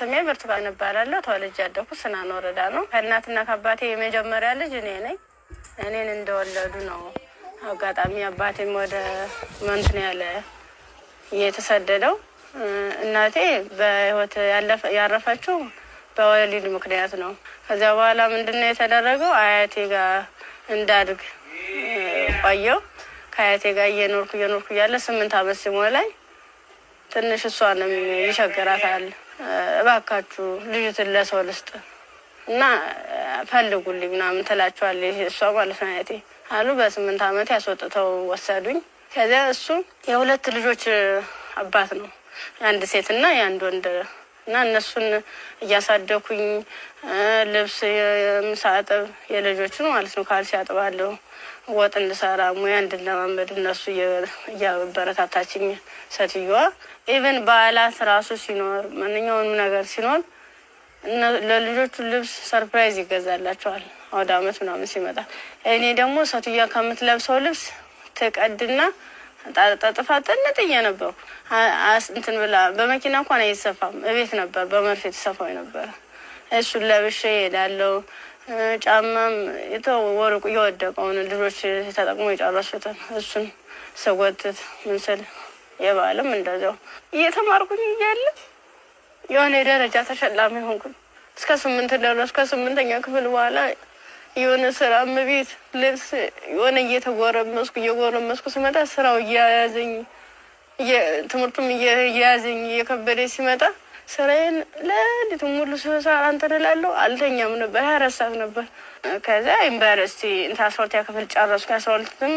ስሜ ብርቱካን እባላለሁ። ተወልጄ ያደኩት ስናን ወረዳ ነው። ከእናትና ከአባቴ የመጀመሪያ ልጅ እኔ ነኝ። እኔን እንደወለዱ ነው አጋጣሚ አባቴም ወደ መንትን ያለ የተሰደደው። እናቴ በህይወት ያረፈችው በወሊድ ምክንያት ነው። ከዚያ በኋላ ምንድነው የተደረገው? አያቴ ጋር እንዳድግ ቆየሁ። ከአያቴ ጋር እየኖርኩ እያለ 8 አመት ሲሞላኝ ትንሽ እሷንም ይቸግራታል። እባካችሁ ልጅትን ለሰው ልስጥ እና ፈልጉልኝ ምናምን ትላቸዋለች እሷ ማለት ነው አያቴ አሉ። በ8 አመት ያስወጥተው ወሰዱኝ። ከዚያ እሱ የሁለት ልጆች አባት ነው፣ አንድ ሴትና የአንድ ወንድ እና እነሱን እያሳደኩኝ ልብስ የምሳጥብ የልጆችን ማለት ነው ካልሲ አጥባለሁ፣ ወጥ እንድሰራ ሙያ እንድለማመድ እነሱ እያበረታታችኝ ሴትዮዋ ኢቨን በዓላት ራሱ ሲኖር ማንኛውንም ነገር ሲኖር ለልጆቹ ልብስ ሰርፕራይዝ ይገዛላቸዋል አውደ አመት ምናምን ሲመጣ። እኔ ደግሞ ሴትዮዋ ከምትለብሰው ልብስ ትቀድና ጣጣጣፋ ጥንጥዬ ነበርኩ። እንትን ብላ በመኪና እንኳን አይሰፋም፣ እቤት ነበር በመርፌ ተሰፋው ነበር። እሱን ለብሼ እሄዳለሁ። ጫማም ወርቁ የወደቀውን ልጆች ተጠቅሞ የጨረሱትን እሱን ስጎትት ምን ስል የባለም እንደዛው እየተማርኩኝ እያለ የሆነ ደረጃ ተሸላሚ ሆንኩኝ። እስከ 8 ደረስኩ። ከ8ኛ ክፍል በኋላ የሆነ ስራ ቤት ልብስ የሆነ እየጎረመስኩ ስመጣ ስራው እያያዘኝ ትምህርቱም እያያዘኝ እየከበደኝ ሲመጣ ስራዬን ለሊቱ ሙሉ ስሰራ እንትን እላለሁ። አልተኛም ነበር፣ 24 ሰዓት ነበር። ከዛ ዩኒቨርሲቲ 12ኛ ክፍል ጨረስኩ። 12ም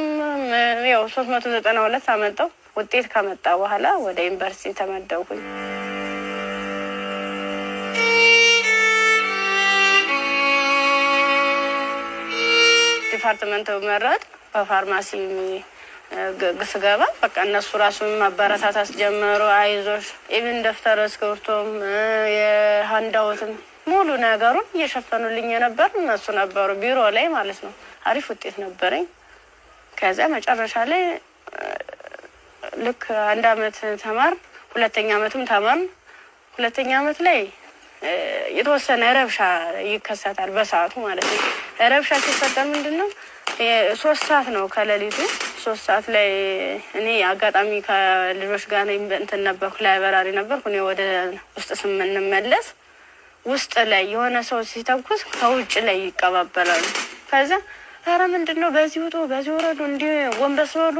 ያው 392 አመጣው። ውጤት ከመጣ በኋላ ወደ ዩኒቨርሲቲ ተመደብኩኝ። ዲፓርትመንት መረጥ በፋርማሲ ስገባ በቃ እነሱ ራሱን ማበረታታት ጀመሩ። አይዞሽ ኢቭን ደፍተር እስክሪብቶም የሃንዳውትም ሙሉ ነገሩን እየሸፈኑልኝ የነበር እነሱ ነበሩ፣ ቢሮ ላይ ማለት ነው። አሪፍ ውጤት ነበረኝ። ከዛ መጨረሻ ላይ ልክ 1 አመት ተማር፣ 2ኛ አመትም ተማር። 2ኛ አመት ላይ የተወሰነ ረብሻ ይከሰታል በሰዓቱ ማለት ነው። ረብሻ ሲፈጠር ምንድነው 3 ሰዓት ነው ከሌሊቱ 3 ሰዓት ላይ እኔ አጋጣሚ ከልጆች ጋር እንትን ነበርኩ፣ ላይብረሪ ነበርኩ። እኔ ወደ ውስጥ ስንመለስ ውስጥ ላይ የሆነ ሰው ሲተኩስ ከውጭ ላይ ይቀባበላሉ። ከዛ ኧረ ምንድነው በዚህ ውጡ፣ በዚህ ወረዱ፣ እንዲህ ወንበስ በሉ፣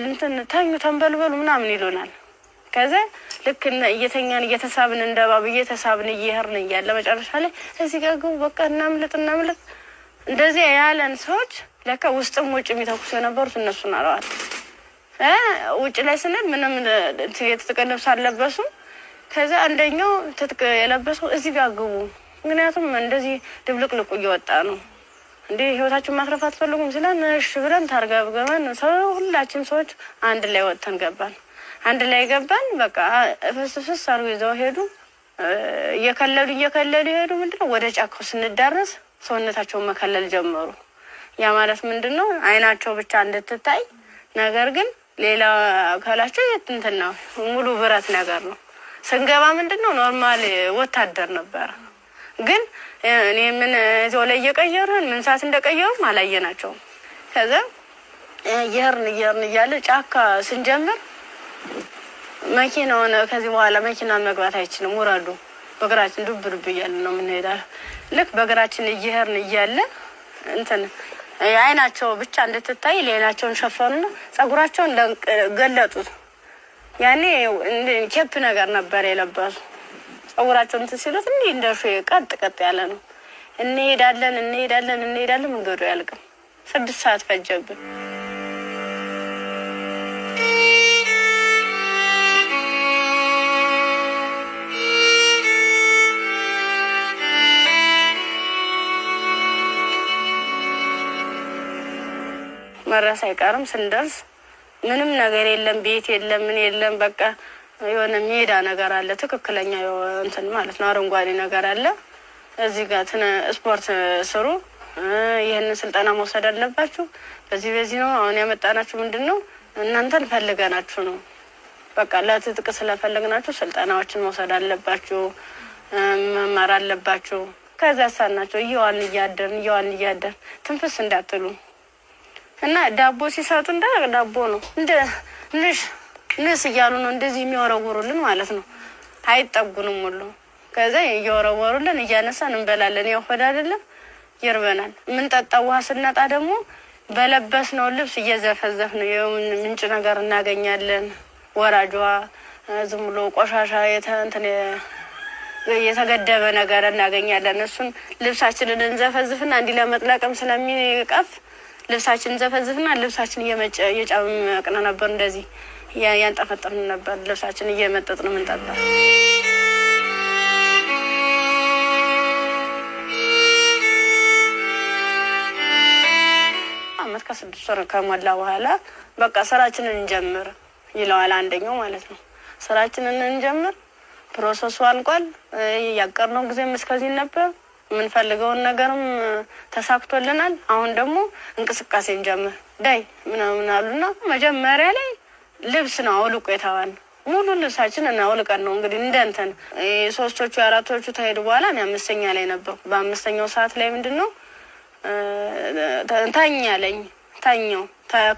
እንትን ተኙ፣ ተንበልበሉ ምናምን ይሉናል። ከዛ ልክ እየተኛን እየተሳብን እንደባብ እየተሳብን እየሄድን እያለ መጨረሻ ላይ እዚህ ጋር ግቡ በቃ እናምልጥ እንደዚህ ያለን ሰዎች ለካ ውስጥም ውጭ የሚተኩስ የነበሩት እነሱን አለዋል። ውጭ ላይ ስንል ምንም የትጥቅ ልብስ አልለበሱም። ከዛ አንደኛው ትጥቅ የለበሰው እዚህ ጋር ግቡ፣ ምክንያቱም እንደዚህ ድብልቅልቁ እየወጣ ነው እንዴ ህይወታችን ማትረፍ አትፈልጉም ሲለን እሺ ብለን ታርገብገበን ሁላችን ሰዎች አንድ ላይ ወጥተን ገባን። አንድ ላይ ገባን። በቃ ፍስፍስ አርጎ ይዘው ሄዱ። እየከለሉ ሄዱ። ምንድነው ወደ ጫካው ስንዳረስ ሰውነታቸውን መከለል ጀመሩ። ያ ማለት ምንድነው አይናቸው ብቻ እንድትታይ፣ ነገር ግን ሌላ አካላቸው እንትን ነው ሙሉ ብረት ነገር ነው። ስንገባ ምንድነው ኖርማል ወታደር ነበር። ግን እኔ ምን እዛው ላይ እየቀየሩን ምን ሰዓት እንደቀየሩም አላየናቸውም። ከዛ እየሄድን እያለ ጫካ ስንጀምር መኪናውን ከዚህ በኋላ መኪና መግባት አይችልም፣ ውረዱ፣ በእግራችን ዱብ እያለ ነው የምንሄዳው። ልክ በእግራችን እየሄድን እያለ እንትን አይናቸው ብቻ እንድትታይ ሌላቸውን ሸፈኑና ጸጉራቸውን ገለጡት። ያኔ ኬፕ ነገር ነበር የለበሱ። ጸጉራቸውን እንትን ሲሉት እንዲህ እንደሹ ቀጥ ያለ ነው። እንሄዳለን መንገዱ ያልቅም። 6 ሰዓት ፈጀብን። መረስ አይቀርም። ስንደርስ ምንም ነገር የለም፣ ቤት የለም፣ ምን የለም። በቃ የሆነ ሜዳ ነገር አለ፣ ትክክለኛ እንትን ማለት ነው፣ አረንጓዴ ነገር አለ። እዚህ ጋር ስፖርት ስሩ፣ ይሄንን ስልጠና መውሰድ አለባችሁ፣ በዚህ ነው አሁን ያመጣናችሁ። ምንድነው እናንተን ፈልገናችሁ ነው፣ በቃ ለትጥቅ ስለፈለግናችሁ ስልጠናዎችን መውሰድ አለባችሁ፣ መማር አለባችሁ። ከዛ ሳናቸው እየዋልን እያደርን ትንፍስ እንዳትሉ እና ዳቦ ሲሰጡ እንደ ዳቦ ነው እንደ ንስ እያሉ ነው እንደዚህ የሚወረውሩልን ማለት ነው። አይጠጉንም ሁሉ ከዛ እየወረወሩልን እያነሳን እንበላለን። ያው ሆድ አይደለም ይርበናል። የምንጠጣው ውሃ ስናጣ ደግሞ በለበስነው ልብስ እየዘፈዘፍን ምንጭ ነገር እናገኛለን። ወራጅ ውሃ ዝም ብሎ ቆሻሻ የተገደበ ነገር እናገኛለን። እሱን ልብሳችንን እንዘፈዝፍና እንዲህ ለመጥለቅም ስለሚቀፍ ልብሳችንን ዘፈዝፍና ልብሳችን እየጨመቅን ነበር። እንደዚህ ያንጠፈጠፍን ነበር። ልብሳችን እየመጠጥን ምንጠጣ አመት ከ6 ወር ከሞላ በኋላ በቃ ስራችንን እንጀምር ይለዋል አንደኛው ማለት ነው። ስራችንን እንጀምር፣ ፕሮሰሱ አልቋል። ያቀርነው ጊዜም እስከዚህ ነበር። የምንፈልገውን ነገርም ተሳክቶልናል። አሁን ደግሞ እንቅስቃሴ እንጀምር ዳይ ምናምን አሉና መጀመሪያ ላይ ልብስ ነው አውልቆ የተባለ ሙሉ ልብሳችንን አውልቀን ነው እንግዲህ እንደንተን 3ቶቹ 4ቶቹ ተሄዱ በኋላ እኔ 5ኛ ላይ ነበርኩ። በ5ኛው ሰዓት ላይ ምንድነው ታኛው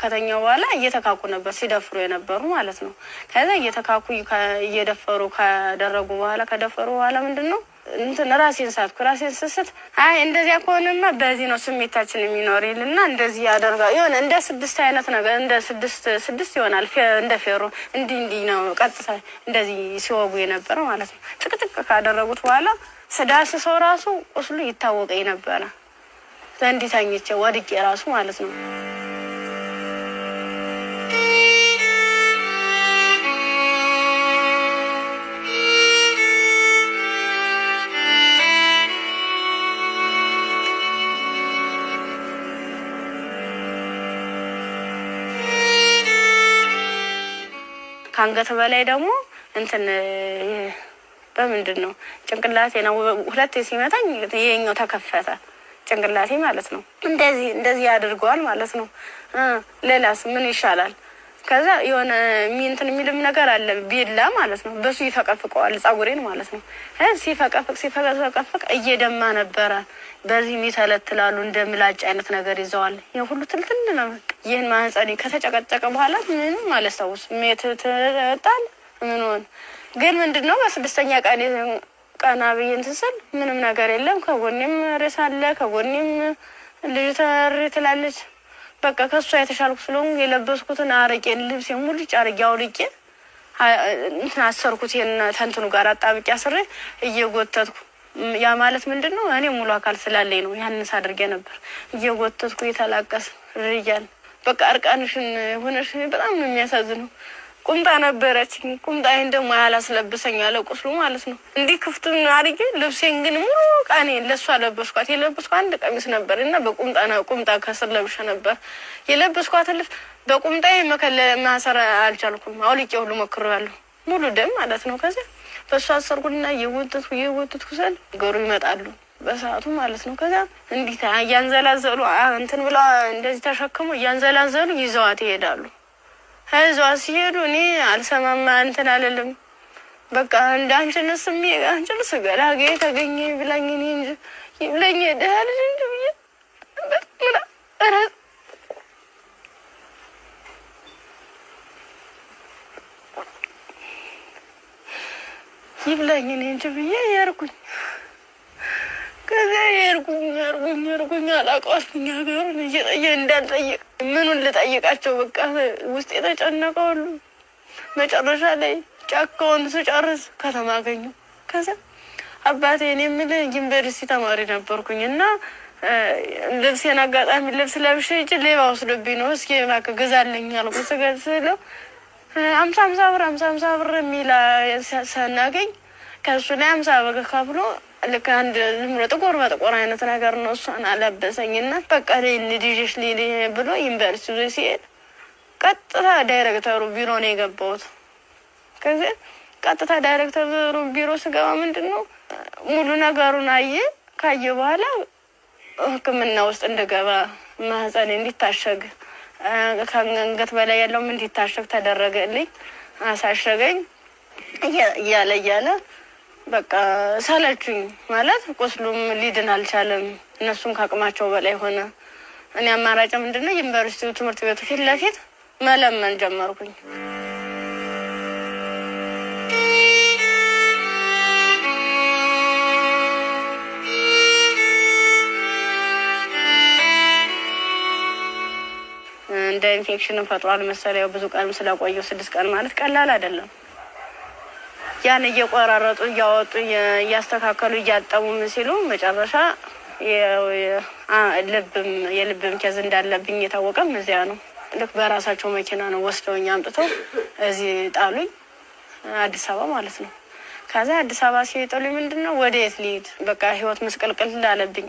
ከተኛው በኋላ እየተካኩ ነበር ሲደፍሩ የነበሩ ማለት ነው። ከዛ እየተካኩ እየደፈሩ ከደፈሩ በኋላ ምንድነው ራሴን ስስት አይ እንደዚያ ከሆነማ በዚህ ነው ስሜታችን የሚኖር ይልና እንደዚህ ያደርጋ ይሆን እንደ 6 አይነት ነገር እንደ 6 ይሆናል። እንደ ፌሮ እንዲህ ነው ቀጥታ እንደዚህ ሲወጉ የነበረ ማለት ነው። ጥቅጥቅ ካደረጉት በኋላ ስዳስ ሰው ራሱ ቁስሉ ይታወቀኝ ነበር። ዘንዲታኝቼ ወድቄ ራሱ ማለት ነው። ከአንገት በላይ ደግሞ በምንድን ነው ጭንቅላቴ ነው 2 ሲመታኝ ይሄኛው ተከፈተ ጭንቅላቴ ማለት ነው። እንደዚህ ያድርገዋል ማለት ነው። ሌላስ ምን ይሻላል? ከዛ የሆነ የሚልም ነገር አለ ቢላ ማለት ነው። በሱ ይፈቀፍቀዋል ጸጉሬን ማለት ነው። ሲፈቀፍቅ እየደማ ነበረ። በዚህ ይተለትላሉ እንደምላጭ አይነት ነገር ይዘዋል። የሁሉ ትልትል ነው። ይህን ማህፀኔ ከተጨቀጨቀ በኋላ ምንም አላስታውስ ተጣል ምን ሆነ ግን ምንድነው በ6ኛ ቀና ብዬን ስል ምንም ነገር የለም። ከጎኔም ሬሳ አለ፣ ከጎኔም ልጅ ትላለች። በቃ ከሷ የተሻልኩ ስለሆንኩ የለበስኩትን አረቄን ልብሴን ሙሉ አርጌ አውልቄ አሰርኩት። ተንትኑ ጋር አጣብቄ አስሬ እየጎተትኩ ያ ማለት ምንድነው እኔ ሙሉ አካል ስላለኝ ነው። ያንስ አድርጌ ነበር እየጎተትኩ የተላቀስ ርያል በቃ አርቃንሽን ሆነሽ በጣም ነው የሚያሳዝነው። ቁምጣ ነበረች። ቁምጣዬን ደግሞ ያላስለብሰኝ ያለ ቁስሉ ማለት ነው። እንዲህ ክፍቱን አድርጌ ልብሴን ግን ሙሉ ቃኔ ለሷ ለበስኳት። የለበስኳት አንድ ቀሚስ ነበር እና ቁምጣ ከስር ለብሼ ነበር የለበስኳት። ልብስ በቁምጣዬ ማሰር አልቻልኩም። አውልቄ ሁሉ ሞክሬያለሁ። ሙሉ ደም ማለት ነው። ከዛ በሷ አሰርኩና እየወተትኩ ስል ገሩ ይመጣሉ በሰዓቱ ማለት ነው። ከዛ እንዲህ እያንዘላዘሉ ብላ እንደዚህ ተሸክሞ እያንዘላዘሉ ይዘዋት ይሄዳሉ። እዛው ሲሄዱ እኔ አልሰማማ አልልም። በቃ እንዳንችንስ አንችልስ ገላጌ ተገኘ ብላኝ እኔ እንጂ ይብለኝ ደህል እንጂ ይብለኝ እኔ እንጂ ብዬ ያርኩኝ። ከዛ ያርኩኝ አላውቀውም። ሀገሩን እንዳልጠይቅ ምኑን ልጠይቃቸው በቃ ውስጥ የተጨነቀው ሁሉ መጨረሻ ላይ ጫካውን ስጨርስ ከተማ አገኙ። ከዛ አባቴ እኔ የምልህ ዩኒቨርሲቲ ተማሪ ነበርኩኝ እና ልብሴን አጋጣሚ ልብስ ለብሼ ሌባ ወስዶብኝ ነው። እስኪ እባክህ ግዛልኝ አልኩት። ስገዝለው 50 ብር የሚል ሳናገኝ ከእሱ ላይ 50 ብር ከፍሎ ልክ አንድ ጥቁር በጥቁር አይነት ነገር ነው። እሷን አለበሰኝና በቃ ልጅሽ ብሎ ዩኒቨርሲቲ ሲሄድ ቀጥታ ዳይሬክተሩ ቢሮ ነው የገባሁት። ከዚህ ቀጥታ ዳይሬክተሩ ቢሮ ስገባ ምንድነው ሙሉ ነገሩን ካየ በኋላ ሕክምና ውስጥ እንደገባ ማህፀኔ እንዲታሸግ ከአንገት በላይ ያለው እንዲታሸግ ተደረገልኝ። አሳሸገኝ እያለ በቃ ሰለቹኝ ማለት ቁስሉም ሊድን አልቻለም። እነሱም ከአቅማቸው በላይ ሆነ። እኔ አማራጭ ምንድነው ዩኒቨርሲቲው ትምህርት ቤቱ ፊት ለፊት መለመን ጀመርኩኝ። እንደ ኢንፌክሽን ፈጥሯል መሰለኝ። ብዙ ቀን ስለቆየው 6 ቀን ማለት ቀላል አይደለም። ያን እየቆራረጡ እያወጡ እያስተካከሉ እያጠቡ ሲሉ መጨረሻ የልብም ኬዝ እንዳለብኝ የታወቀም እዚያ ነው። ልክ በራሳቸው መኪና ነው ወስደውኝ አምጥተው እዚህ ጣሉኝ፣ አዲስ አበባ ማለት ነው። ከዛ አዲስ አበባ ሲጥሉኝ ምንድነው ወዴት ልሂድ? በቃ ህይወት መስቀልቅል እንዳለብኝ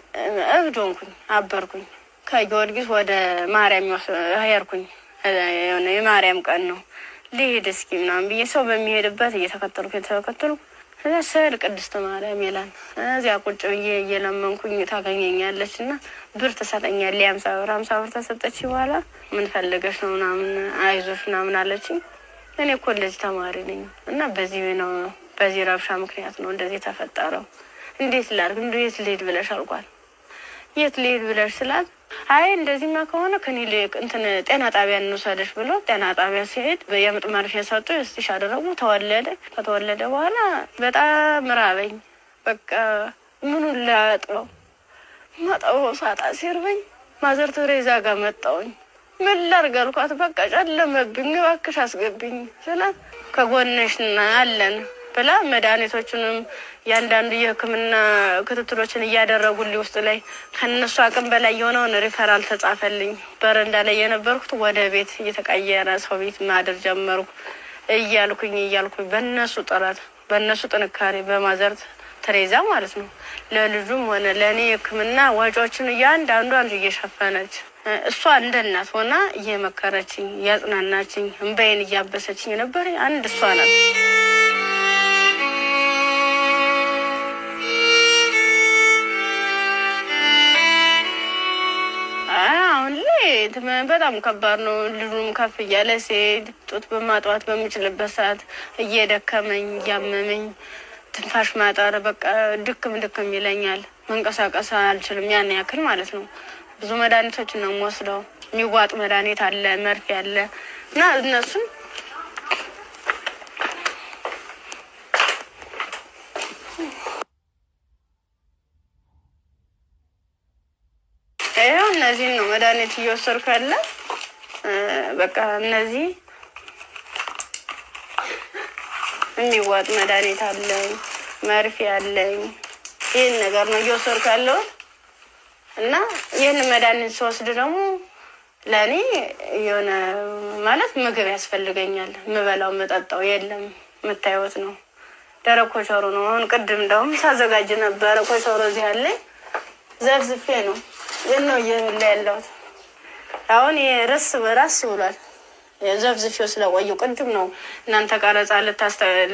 እብድ ሆንኩኝ፣ አበርኩኝ። ከጊዮርጊስ ወደ ማርያም ሄድኩኝ። የማርያም ቀን ነው ልሂድ እስኪ ምናምን ብዬ ሰው በሚሄድበት እየተከተልኩ እዛ ስል ቅድስት ማርያም ይላል። እዚያ ቁጭ ብዬ እየለመንኩኝ ታገኘኛለች እና ብር ትሰጠኛለች። 50 ብር ተሰጠች። በኋላ ምን ፈልገሽ ነው ምናምን አይዞሽ ምናምን አለችኝ። እኔ ኮሌጅ ተማሪ ነኝ እና በዚህ ረብሻ ምክንያት ነው እንደዚህ ተፈጠረው። እንዴት ላድርግ? እንዴት ልሂድ ብለሽ አልኳት። የት ልሂድ ብለሽ ስላት አይ እንደዚህማ ከሆነ ክሊኒክ ጤና ጣቢያ እንውሰድሽ ብሎ ጤና ጣቢያ ሲሄድ የምጥ መርፌ ሰጡ። እስቲሽ አደረጉ። ተወለደ። ከተወለደ በኋላ በጣም ራበኝ። በቃ ምኑን ላጥበው ማጣው ሳጣ ሲርበኝ ማዘር ቴሬዛ ጋር መጣሁኝ። ምን ላድርግ አልኳት። በቃ ጨለመብኝ፣ እባክሽ አስገብኝ ስላት ከጎንሽ አለን ብላ መድኃኒቶቹንም ያንዳንዱ የሕክምና ክትትሎችን እያደረጉልኝ ውስጥ ላይ ከነሱ አቅም በላይ የሆነውን ሪፈራል ተጻፈልኝ። በረንዳ ላይ የነበርኩት ወደ ቤት እየተቀየረ ሰው ቤት ማደር ጀመርኩ። እያልኩኝ በእነሱ ጥረት በእነሱ ጥንካሬ በማዘር ቴሬዛ ማለት ነው ለልጁም ሆነ ለእኔ ሕክምና ወጪዎችን እያንዳንዷን እየሸፈነች እሷ እንደ እናት ሆና እየመከረችኝ እያጽናናችኝ እንባዬን እያበሰችኝ ነበር። አንድ እሷ ናት። በጣም ከባድ ነው። ልጁም ከፍ እያለ ሲሄድ ጡት በማጥዋት በምችልበት ሰዓት እየደከመኝ እያመመኝ ትንፋሽ ማጠር በቃ ድክም ይለኛል። መንቀሳቀስ አልችልም። ያን ያክል ማለት ነው። ብዙ መድኃኒቶች ነው የምወስደው። የሚዋጥ መድኃኒት አለ፣ መርፌ አለ እና እነሱን እነዚህን ነው መድኃኒት እየወሰድኩ ያለ። በቃ እነዚህ የሚዋጥ መድኃኒት አለኝ፣ መርፌ አለኝ። ይህን ነገር ነው እየወሰድኩ ያለው እና ይህን መድኃኒት ስወስድ ደግሞ ለእኔ የሆነ ማለት ምግብ ያስፈልገኛል። የምበላው የምጠጣው የለም። የምታዩት ነው ደረቅ ኮቸሮ ነው። አሁን ቅድም እንደውም ሳዘጋጅ ነበረ ኮቸሮ እዚህ አለኝ። ዘፍዝፌ ነው ይህን ነው እየበላ ያለሁት። አሁን ርስ በራስ ይውላል። የዘፍዝፌው ስለቆየው ቅድም ነው እናንተ ቀረጻ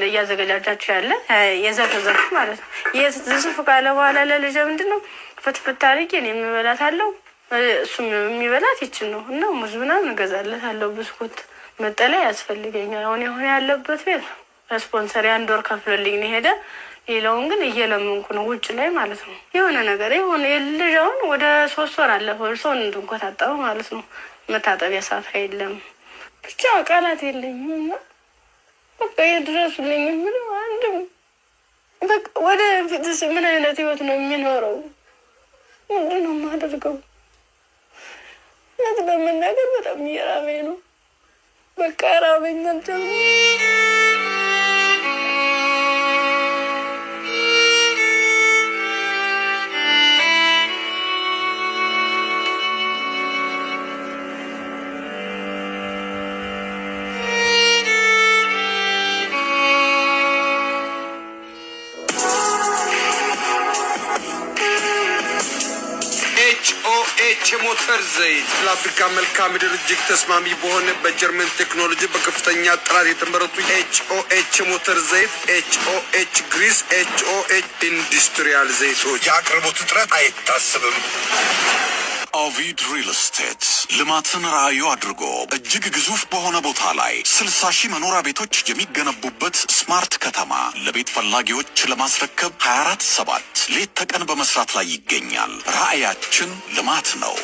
እያዘገጃጃችሁ ያለ የዘፍዘፍ ማለት ነው። የዝፍ ካለ በኋላ ለልጄ ምንድነው ፍትፍት አድርጌ እኔ የምበላት አለው እሱም የሚበላት ይችን ነው እና ሙዝ ምናምን እገዛለታለሁ። ብስኩት መጠለያ ያስፈልገኛል። አሁን የሆነ ያለበት ቤት ስፖንሰር 1 ወር ከፍሎልኝ ነው ሄደ። ሌላውን ግን እየለመንኩ ነው ውጭ ላይ ማለት ነው። የሆነ ነገር የሆነ የልጃውን ወደ 3 ወር አለፈው ሰውን እንድንቆጣጠረው ማለት ነው። መታጠቢያ ሰዓት የለም። ብቻ ቃላት የለኝም። በቃ የድረሱልኝ ምንም አንድም በቃ ወደ ፊትስ ምን አይነት ህይወት ነው የሚኖረው? ምንድን ነው የማደርገው? እውነት ለመናገር በጣም እየራበኝ ነው። በቃ ራበኝ አልቻልኩም። የሞተር ዘይት ለአፍሪካ መልክዓ ምድር እጅግ ተስማሚ በሆነ በጀርመን ቴክኖሎጂ በከፍተኛ ጥራት የተመረቱ ኤችኦኤች የሞተር ዘይት፣ ኤችኦኤች ግሪስ፣ ኤችኦኤች ኢንዱስትሪያል ዘይቶች። የአቅርቦት እጥረት አይታሰብም። ኦቪድ ሪል ስቴት ልማትን ራዕዩ አድርጎ እጅግ ግዙፍ በሆነ ቦታ ላይ 60 ሺህ መኖሪያ ቤቶች የሚገነቡበት ስማርት ከተማ ለቤት ፈላጊዎች ለማስረከብ 24/7 ሌት ተቀን በመስራት ላይ ይገኛል። ራዕያችን ልማት ነው።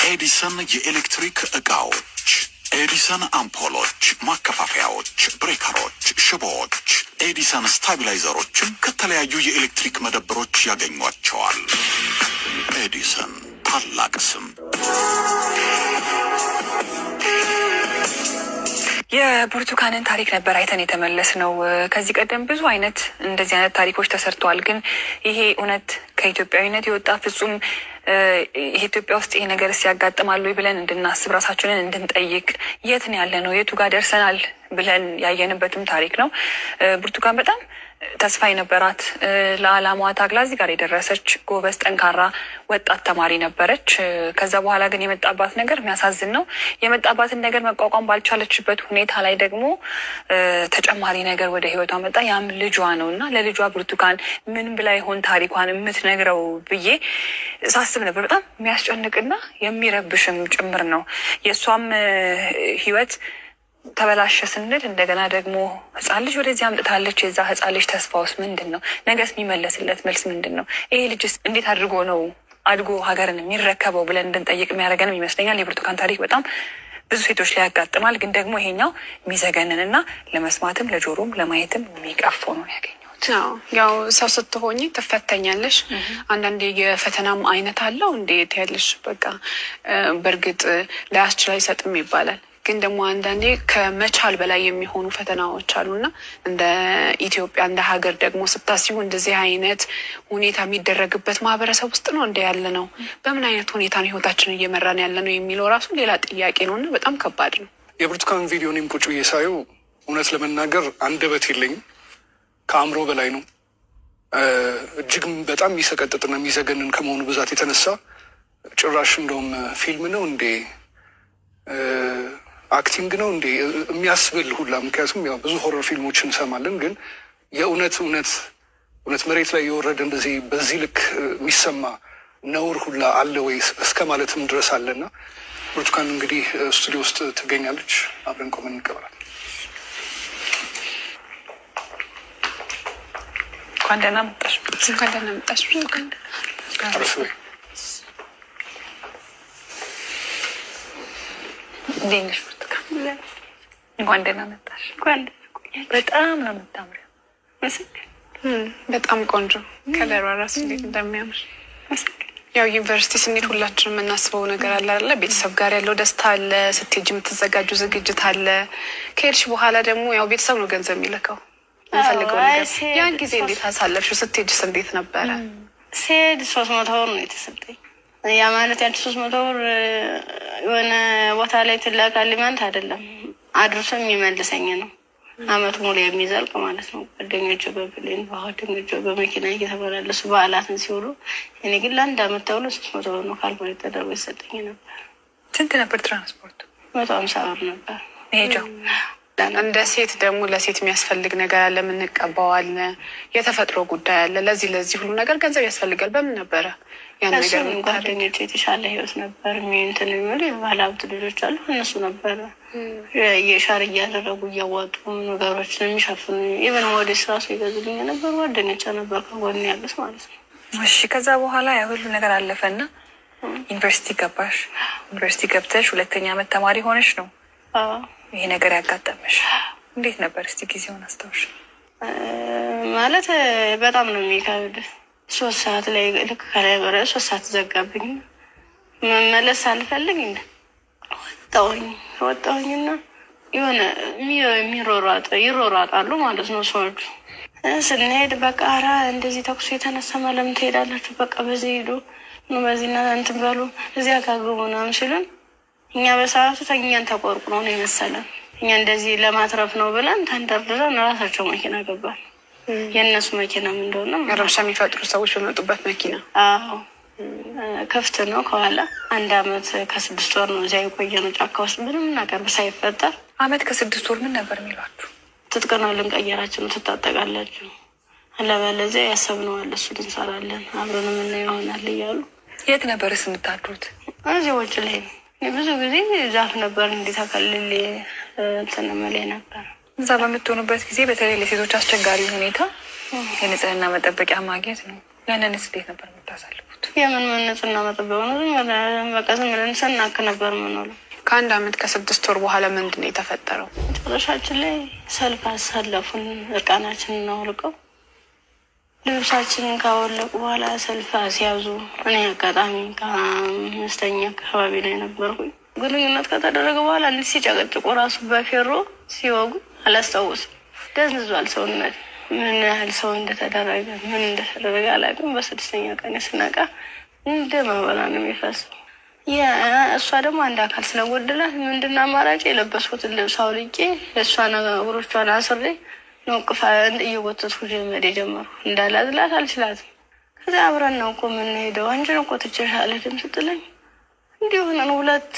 ኤዲሰን የኤሌክትሪክ ዕቃዎች፣ ኤዲሰን አምፖሎች፣ ማከፋፈያዎች፣ ብሬከሮች፣ ሽቦዎች፣ ኤዲሰን ስታቢላይዘሮችን ከተለያዩ የኤሌክትሪክ መደብሮች ያገኟቸዋል። ኤዲሰን ታላቅ ስም። የብርቱካንን ታሪክ ነበር አይተን የተመለስነው። ከዚህ ቀደም ብዙ አይነት እንደዚህ አይነት ታሪኮች ተሰርተዋል። ግን ይሄ እውነት ከኢትዮጵያዊነት የወጣ ፍጹም ኢትዮጵያ ውስጥ ይሄ ነገር ሲያጋጥማሉ ብለን እንድናስብ ራሳችንን እንድንጠይቅ የት ነው ያለ ነው የቱ ጋር ደርሰናል ብለን ያየንበትም ታሪክ ነው። ብርቱካን በጣም ተስፋ የነበራት ለዓላማዋ ታግላ እዚህ ጋር የደረሰች ጎበዝ ጠንካራ ወጣት ተማሪ ነበረች። ከዛ በኋላ ግን የመጣባት ነገር የሚያሳዝን ነው። የመጣባትን ነገር መቋቋም ባልቻለችበት ሁኔታ ላይ ደግሞ ተጨማሪ ነገር ወደ ህይወቷ መጣ። ያም ልጇ ነው እና ለልጇ ብርቱካን ምን ብላ ይሆን ታሪኳን የምትነግረው ብዬ ሳስብ ነበር። በጣም የሚያስጨንቅና የሚረብሽም ጭምር ነው። የእሷም ህይወት ተበላሸ ስንል እንደገና ደግሞ ህፃን ልጅ ወደዚህ አምጥታለች። የዛ ህፃን ልጅ ተስፋውስ ምንድን ነው? ነገስ የሚመለስለት መልስ ምንድን ነው? ይሄ ልጅስ እንዴት አድርጎ ነው አድጎ ሀገርን የሚረከበው ብለን እንድንጠይቅ የሚያደርገንም ይመስለኛል። የብርቱካን ታሪክ በጣም ብዙ ሴቶች ላይ ያጋጥማል። ግን ደግሞ ይሄኛው የሚዘገንንና ለመስማትም ለጆሮም ለማየትም የሚቀፈው ነው ያገኘሁት። ያው ሰው ስትሆኝ ትፈተኛለሽ። አንዳንዴ የፈተናም አይነት አለው እንዴት ያለሽ በቃ በእርግጥ ላያስችል አይሰጥም ይባላል። ግን ደግሞ አንዳንዴ ከመቻል በላይ የሚሆኑ ፈተናዎች አሉና እንደ ኢትዮጵያ እንደ ሀገር ደግሞ ስታስቡ እንደዚህ አይነት ሁኔታ የሚደረግበት ማህበረሰብ ውስጥ ነው እንደ ያለ ነው። በምን አይነት ሁኔታ ነው ህይወታችንን እየመራን ያለ ነው የሚለው ራሱ ሌላ ጥያቄ ነው እና በጣም ከባድ ነው። የብርቱካን ቪዲዮ እኔም ቁጭ ብዬ ሳየው እውነት ለመናገር አንደበት የለኝም፣ ከአእምሮ በላይ ነው። እጅግም በጣም የሚሰቀጥጥና የሚዘገንን ከመሆኑ ብዛት የተነሳ ጭራሽ እንደውም ፊልም ነው እንዴ አክቲንግ ነው እንዴ የሚያስብል ሁላ። ምክንያቱም ያው ብዙ ሆረር ፊልሞች እንሰማለን፣ ግን የእውነት መሬት ላይ የወረደ እንደዚህ በዚህ ልክ የሚሰማ ነውር ሁላ አለ ወይ እስከ ማለትም ድረስ አለና ብርቱካን እንግዲህ ስቱዲዮ ውስጥ ትገኛለች። አብረን ቆመን እንቀበላለን። እንኳን ደህና መጣሽ። እንኳን ደህና መጣሽ ብርቱካን። እንዴት ነሽ ብርቱካን? እንኳን ደህና መጣሽ። በጣም ነው የምታምሪው። በጣም ቆንጆ ከለሯ ራሱ እንዴት እንደሚያምር። ያው ዩኒቨርሲቲ ስንሄድ ሁላችንም የምናስበው ነገር አለ አይደለ? ቤተሰብ ጋር ያለው ደስታ አለ፣ ስትሄጂ የምትዘጋጁ ዝግጅት አለ። ከሄድሽ በኋላ ደግሞ ያው ቤተሰብ ነው ገንዘብ የሚልከው የሚፈልገው ነገር። ያን ጊዜ እንዴት አሳለፍሽው? ስትሄጂስ እንዴት ነበረ? ስሄድ 300 ብር ነው የተሰጠኝ። ያ ማለት ያንቺ 300 ብር የሆነ ቦታ ላይ ትላካለች ማለት አይደለም፣ አድርሶ የሚመልሰኝ ነው። አመት ሙሉ የሚዘልቅ ማለት ነው። ጓደኞቹ በፕሌን ጓደኞቹ በመኪና እየተመላለሱ በዓላትን ሲውሉ፣ እኔ ግን ለአንድ አመት ተብሎ 300 ብር ነው ካልኩሌት ተደርጎ ይሰጠኝ ነበር። ስንት ነበር ትራንስፖርቱ? 150 ብር ነበር ሄጃው። እንደ ሴት ደግሞ ለሴት የሚያስፈልግ ነገር አለ፣ የምንቀባው አለ፣ የተፈጥሮ ጉዳይ አለ። ለዚህ ሁሉ ነገር ገንዘብ ያስፈልጋል። በምን ነበረ ያን ነገር? ጓደኞች የተሻለ ህይወት ነበር እንትን የሚሉ የባለሀብት ልጆች አሉ። እነሱ ነበረ የሻር እያደረጉ እያዋጡ ነገሮችን የሚሸፍኑ ኢቨን ሞዴስ ራሱ ይገዙልኝ ነበር። ጓደኞች ነበር ከጎን ያሉት ማለት ነው። እሺ ከዛ በኋላ ያ ሁሉ ነገር አለፈና ዩኒቨርሲቲ ገባሽ። ዩኒቨርሲቲ ገብተሽ 2ኛ ዓመት ተማሪ ሆነሽ ነው ይሄ ነገር ያጋጠመሽ። እንዴት ነበር እስቲ ጊዜውን አስታውሽ? ማለት በጣም ነው የሚከብድ። 3 ሰዓት ላይ ልክ ከላይ ወረ 3 ሰዓት ዘጋብኝ። መመለስ አልፈልግ እንደ ወጣሁኝና የሆነ ይሮራጣሉ ማለት ነው ሰዎቹ። ስንሄድ በቃ ኧረ እንደዚህ ተኩስ የተነሳ ለምን ትሄዳላችሁ? በቃ በዚህ ሄዱ በዚህና እንትን በሉ እዚያ ካግቡ ምናምን ሲሉን እኛ በሰዓቱ ተኛን ተቆርቁሮ ነው የመሰለን። እኛ እንደዚህ ለማትረፍ ነው ብለን ተንደርድረን ራሳቸው መኪና ገባል። የእነሱ መኪና ምን እንደሆነ ረብሻ የሚፈጥሩ ሰዎች በመጡበት መኪና። አዎ ክፍት ነው ከኋላ። 1 ዓመት ከ6 ወር ነው እዚያ የቆየ ነው ጫካ ውስጥ ምንም ነገር ሳይፈጠር። 1 ዓመት ከ6 ወር ምን ነበር የሚሏችሁ? ትጥቅ ነው ልንቀየራችሁ ነው ትታጠቃላችሁ፣ አለበለዚያ ያሰብነው አለ እሱን እንሰራለን አብረን ምን ይሆናል እያሉ። የት ነበርስ የምታድሩት? እዚህ ውጭ ላይ ነው። ብዙ ጊዜ ዛፍ ነበር እንዲተከልል እንትን መለይ ነበር። እዛ በምትሆኑበት ጊዜ በተለይ ለሴቶች አስቸጋሪ ሁኔታ የንጽህና መጠበቂያ ማግኘት ነው። ያንንስ እንዴት ነበር የምታሳልፉት? የምን ንጽህና መጠበቂያ ነው? በቃ ዝም ብለን ስናክ ነበር የምንውለው። ከ1 ዓመት ከ6 ወር በኋላ ምንድን ነው የተፈጠረው? መጨረሻችን ላይ ሰልፍ አሳለፉን። እርቃናችንን አውልቀው ልብሳችንን ካወለቁ በኋላ ሰልፍ ሲያዙ፣ እኔ አጋጣሚ ከ5ኛ አካባቢ ላይ ነበርኩኝ። ግንኙነት ከተደረገ በኋላ እንዲህ ሲጨቀጭቁ ራሱ በፌሮ ሲወጉ አላስታውስም። ደንዝዟል ሰውነት። ምን ያህል ሰው እንደተደረገ ምን እንደተደረገ አላውቅም። በ6ኛ ቀን ስነቃ እንደ ማበላ ነው የሚፈሰው። እሷ ደግሞ አንድ አካል ስለጎደላት ምንድን አማራጭ የለበስኩትን ልብስ አውልቄ እሷ ነገሮቿን አስሬ ነው ቅፋ እየጎተትኩ ጀመድ የጀመርኩ። እንዳላዝላት አልችላትም። ከዚያ አብረን ነው እኮ የምንሄደው አንቺን እኮ ትችልሻለሽም ስትለኝ እንዲሁ ሆነን ሁለት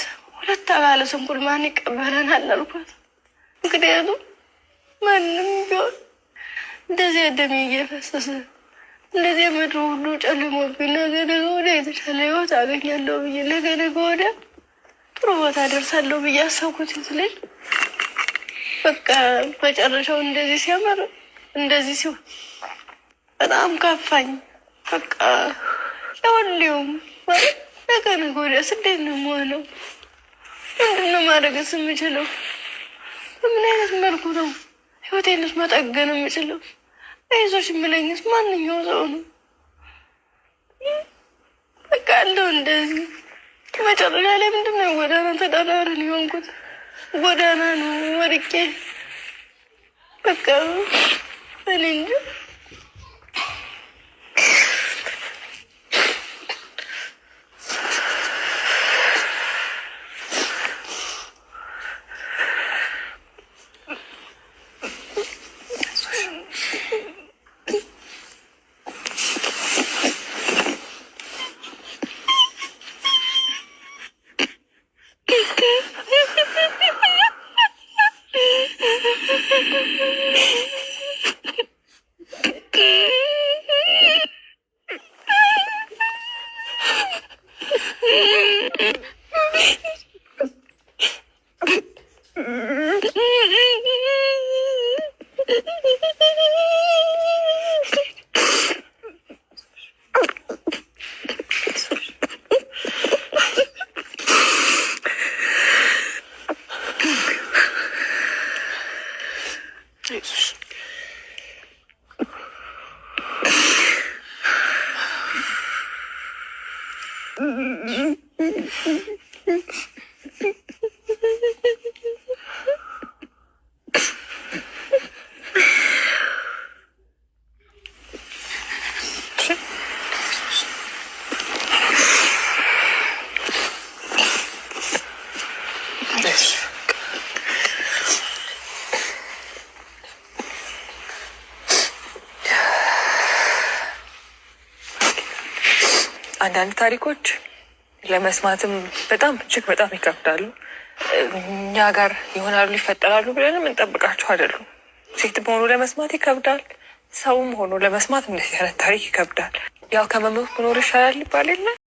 አካለ ስንኩል ማን ይቀበለናል አልኳት። ምክንያቱም ማንም ቢሆን እንደዚህ ደሜ እየፈሰሰ እንደዚህ ምድሩ ሁሉ ጨልሞብኝ ነገ ወዲያ የተሻለ ህይወት አገኛለሁ ብዬ ነገ ወዲያ ጥሩ ቦታ ደርሳለሁ ብዬ አሰብኩት ልጅ በቃ መጨረሻው እንደዚህ ሲያምር እንደዚህ ሲሆን በጣም ከፋኝ። በቃ ለሁሌውም ነገ ወዲያ እንዴት ነው የምሆነው? ምንድን ነው ማድረግስ የምችለው? በምን አይነት መልኩ ነው ህይወቴንስ መጠገን የምችለው? አይዞሽ የምለኝስ ማንኛው ሰው ነው? በቃ አለው እንደዚህ መጨረሻ ላይ ምንድን ነው ጎዳና ተዳዳሪን የሆንኩት። ጎዳና ነው ወድቄ በቃ እኔ እንጂ አንዳንድ ታሪኮች ለመስማትም በጣም እጅግ በጣም ይከብዳሉ። እኛ ጋር ይሆናሉ ይፈጠራሉ ብለንም እንጠብቃቸው አይደሉም። ሴት መሆኑ ለመስማት ይከብዳል። ሰውም ሆኖ ለመስማት እንደዚህ አይነት ታሪክ ይከብዳል። ያው ከመሞት መኖር ይሻላል ይባል የለ